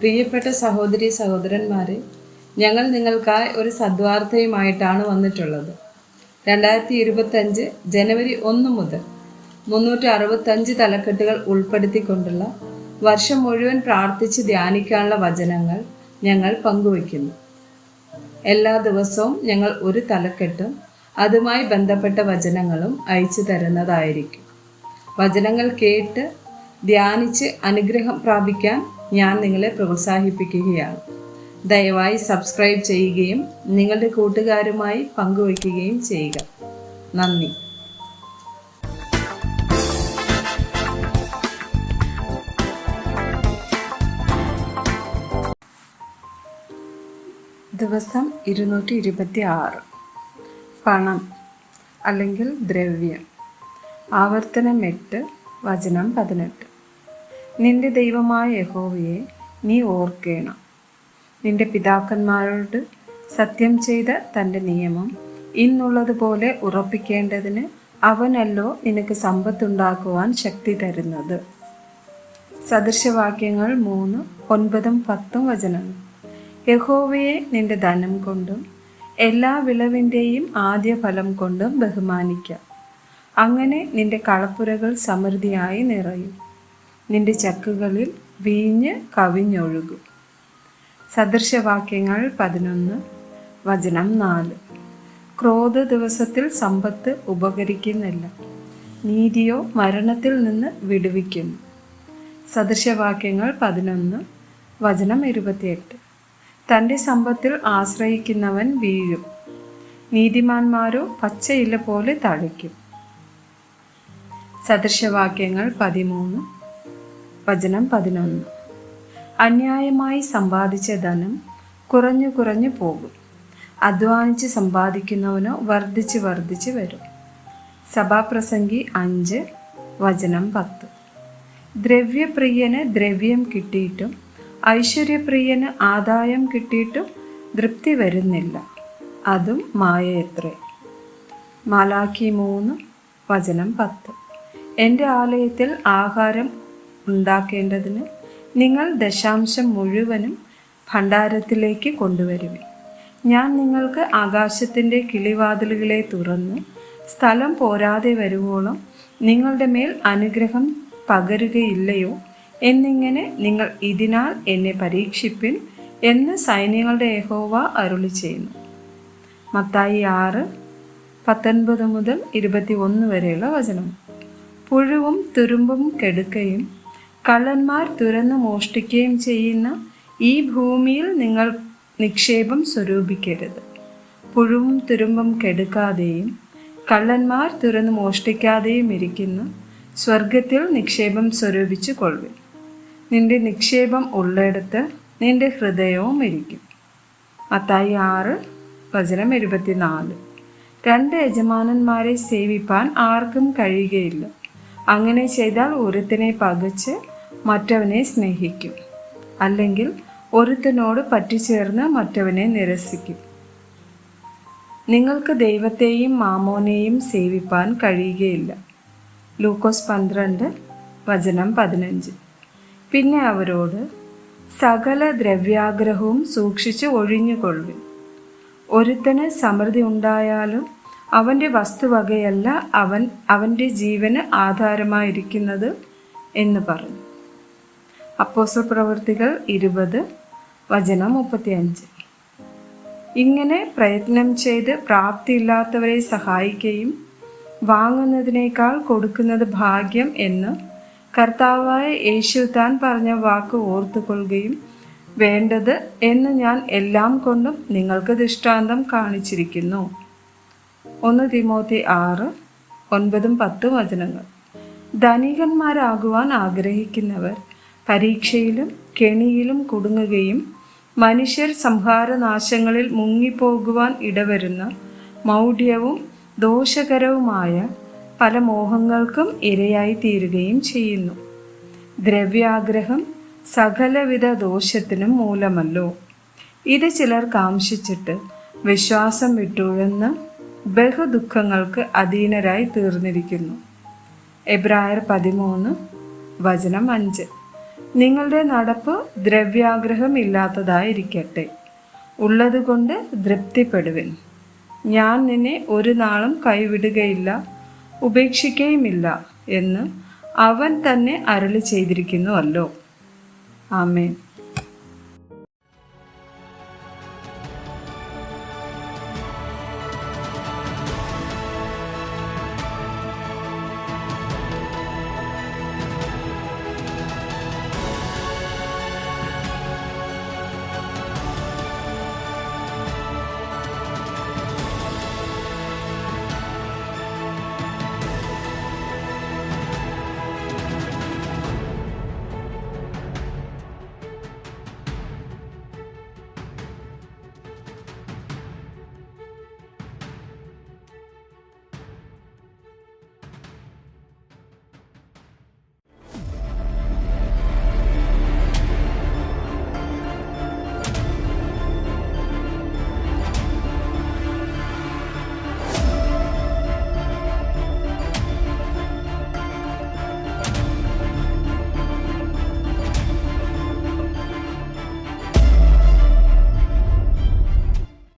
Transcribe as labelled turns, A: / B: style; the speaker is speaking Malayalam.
A: പ്രിയപ്പെട്ട സഹോദരി സഹോദരന്മാരെ, ഞങ്ങൾ നിങ്ങൾക്കായി ഒരു സദ്വാർത്തയുമായിട്ടാണ് വന്നിട്ടുള്ളത്. 2025 ജനുവരി 1 മുതൽ 365 തലക്കെട്ടുകൾ ഉൾപ്പെടുത്തിക്കൊണ്ടുള്ള വർഷം മുഴുവൻ പ്രാർത്ഥിച്ച് ധ്യാനിക്കാനുള്ള വചനങ്ങൾ ഞങ്ങൾ പങ്കുവയ്ക്കുന്നു. എല്ലാ ദിവസവും ഞങ്ങൾ ഒരു തലക്കെട്ടും അതുമായി ബന്ധപ്പെട്ട വചനങ്ങളും അയച്ചു തരുന്നതായിരിക്കും. വചനങ്ങൾ കേട്ട് ധ്യാനിച്ച് അനുഗ്രഹം പ്രാപിക്കാൻ ഞാൻ നിങ്ങളെ പ്രോത്സാഹിപ്പിക്കുകയാണ്. ദയവായി സബ്സ്ക്രൈബ് ചെയ്യുകയും നിങ്ങളുടെ കൂട്ടുകാരുമായി പങ്കുവയ്ക്കുകയും ചെയ്യുക. നന്ദി. ദിവസം 226. പണം അല്ലെങ്കിൽ ദ്രവ്യം. ആവർത്തനം 8, വചനം 18. നിന്റെ ദൈവമായ യഹോവയെ നീ ഓർക്കണം. നിന്റെ പിതാക്കന്മാരോട് സത്യം ചെയ്ത തൻ്റെ നിയമം ഇന്നുള്ളതുപോലെ ഉറപ്പിക്കേണ്ടതിന് അവനല്ലോ നിനക്ക് സമ്പത്തുണ്ടാക്കുവാൻ ശക്തി തരുന്നത്. സദൃശവാക്യങ്ങൾ 3, 9, 10 വചനങ്ങൾ. യഹോവയെ നിന്റെ ധനം കൊണ്ടും എല്ലാ വിളവിൻ്റെയും ആദ്യ ഫലം കൊണ്ടും ബഹുമാനിക്കാം. അങ്ങനെ നിന്റെ കളപ്പുരകൾ സമൃദ്ധിയായി നിറയും, നിന്റെ ചക്കുകളിൽ വീഞ്ഞ് കവിഞ്ഞൊഴുകും. സദൃശവാക്യങ്ങൾ 11, വചനം 4. ക്രോധ ദിവസത്തിൽ സമ്പത്ത് ഉപകരിക്കുന്നില്ല, നീതിയോ മരണത്തിൽ നിന്ന് വിടുവിക്കുന്നു. സദൃശവാക്യങ്ങൾ 11, വചനം 28. തൻ്റെ സമ്പത്തിൽ ആശ്രയിക്കുന്നവൻ വീഴും, നീതിമാന്മാരോ പച്ചയില പോലെ തഴയ്ക്കും. സദൃശവാക്യങ്ങൾ 13, വചനം 11. അന്യായമായി സമ്പാദിച്ച ധനം കുറഞ്ഞു കുറഞ്ഞു പോകും, അധ്വാനിച്ച് സമ്പാദിക്കുന്നവനോ വർദ്ധിച്ച് വർദ്ധിച്ച് വരും. സഭാപ്രസംഗി 5, വചനം 10. ദ്രവ്യപ്രിയന് ദ്രവ്യം കിട്ടിയിട്ടും ഐശ്വര്യപ്രിയന് ആദായം കിട്ടിയിട്ടും തൃപ്തി വരുന്നില്ല, അതും മായയത്രേ. മലാക്കി 3, വചനം 10. എൻ്റെ ആലയത്തിൽ ആഹാരം ഉണ്ടാക്കേണ്ടതിന് നിങ്ങൾ ദശാംശം മുഴുവനും ഭണ്ഡാരത്തിലേക്ക് കൊണ്ടുവരുവിൻ. ഞാൻ നിങ്ങൾക്ക് ആകാശത്തിൻ്റെ കിളിവാതിലുകളെ തുറന്ന് സ്ഥലം പോരാതെ വരുവോളം നിങ്ങളുടെ മേൽ അനുഗ്രഹം പകരുകയില്ലയോ എന്നിങ്ങനെ നിങ്ങൾ ഇതിനാൽ എന്നെ പരീക്ഷിപ്പിൻ എന്ന് സൈന്യങ്ങളുടെ യഹോവ അരുളിച്ചെയ്യുന്നു. മത്തായി 6, 19 മുതൽ 21 വരെയുള്ള വചനം. പുഴുവും തുരുമ്പും കെടുക്കുകയും കള്ളന്മാർ തുരന്ന് മോഷ്ടിക്കുകയും ചെയ്യുന്ന ഈ ഭൂമിയിൽ നിങ്ങൾ നിക്ഷേപം സ്വരൂപിക്കരുത്. പുഴുവും തുരുമ്പും കെടുക്കാതെയും കള്ളന്മാർ തുരന്ന് മോഷ്ടിക്കാതെയും ഇരിക്കുന്ന സ്വർഗത്തിൽ നിക്ഷേപം സ്വരൂപിച്ചു കൊള്ളുവിൻ. നിന്റെ നിക്ഷേപം ഉള്ളിടത്ത് നിന്റെ ഹൃദയവും ഇരിക്കും. മത്തായി 6, വചനം 24. 2 യജമാനന്മാരെ സേവിപ്പാൻ ആർക്കും കഴിയുകയില്ല. അങ്ങനെ ചെയ്താൽ ഒരുത്തനെ പകച്ച് മറ്റവനെ സ്നേഹിക്കും, അല്ലെങ്കിൽ ഒരുത്തനോട് പറ്റിച്ചേർന്ന് മറ്റവനെ നിരസിക്കും. നിങ്ങൾക്ക് ദൈവത്തെയും മാമോനെയും സേവിപ്പാൻ കഴിയുകയില്ല. ലൂക്കോസ് 12, വചനം 15. പിന്നെ അവരോട് സകല ദ്രവ്യാഗ്രഹവും സൂക്ഷിച്ച് ഒഴിഞ്ഞുകൊള്ളുവിൻ. ഒരുത്തന് സമൃദ്ധി ഉണ്ടായാലും അവൻ്റെ വസ്തുവകയല്ല അവൻ്റെ ജീവന് ആധാരമായിരിക്കുന്നത് എന്ന് പറഞ്ഞു. അപ്പോസ്തലപ്രവൃത്തികൾ 20, വചനം 35. ഇങ്ങനെ പ്രയത്നം ചെയ്ത് പ്രാപ്തിയില്ലാത്തവരെ സഹായിക്കുകയും വാങ്ങുന്നതിനേക്കാൾ കൊടുക്കുന്നത് ഭാഗ്യം എന്ന് കർത്താവായ യേശു താൻ പറഞ്ഞ വാക്ക് ഓർത്തുകൊള്ളുകയും വേണ്ടത് എന്ന് ഞാൻ എല്ലാം കൊണ്ടും നിങ്ങൾക്ക് ദൃഷ്ടാന്തം കാണിച്ചിരിക്കുന്നു. 1 തിമോത്തി 6, 9, 10 വചനങ്ങൾ. ധനികന്മാരാകുവാൻ ആഗ്രഹിക്കുന്നവർ പരീക്ഷയിലും കെണിയിലും കുടുങ്ങുകയും മനുഷ്യർ സംഹാരനാശങ്ങളിൽ മുങ്ങിപ്പോകുവാൻ ഇടവരുന്ന മൗഢ്യവും ദോഷകരവുമായ പല മോഹങ്ങൾക്കും ഇരയായി തീരുകയും ചെയ്യുന്നു. ദ്രവ്യാഗ്രഹം സകലവിധ ദോഷത്തിനും മൂലമല്ലോ. ഇത് ചിലർ കാംക്ഷിച്ചിട്ട് വിശ്വാസം വിട്ടുഴന്ന് ബഹുദുഃഖങ്ങൾക്ക് അധീനരായി തീർന്നിരിക്കുന്നു. എബ്രായർ 13, വചനം 5. നിങ്ങളുടെ നടപ്പ് ദ്രവ്യാഗ്രഹം ഇല്ലാത്തതായിരിക്കട്ടെ. ഉള്ളതുകൊണ്ട് തൃപ്തിപ്പെടുവിൻ. ഞാൻ നിന്നെ ഒരു നാളും കൈവിടുകയില്ല, ഉപേക്ഷിക്കുകയുമില്ല എന്ന് അവൻ തന്നെ അരുളി ചെയ്തിരിക്കുന്നുവല്ലോ. ആമേൻ.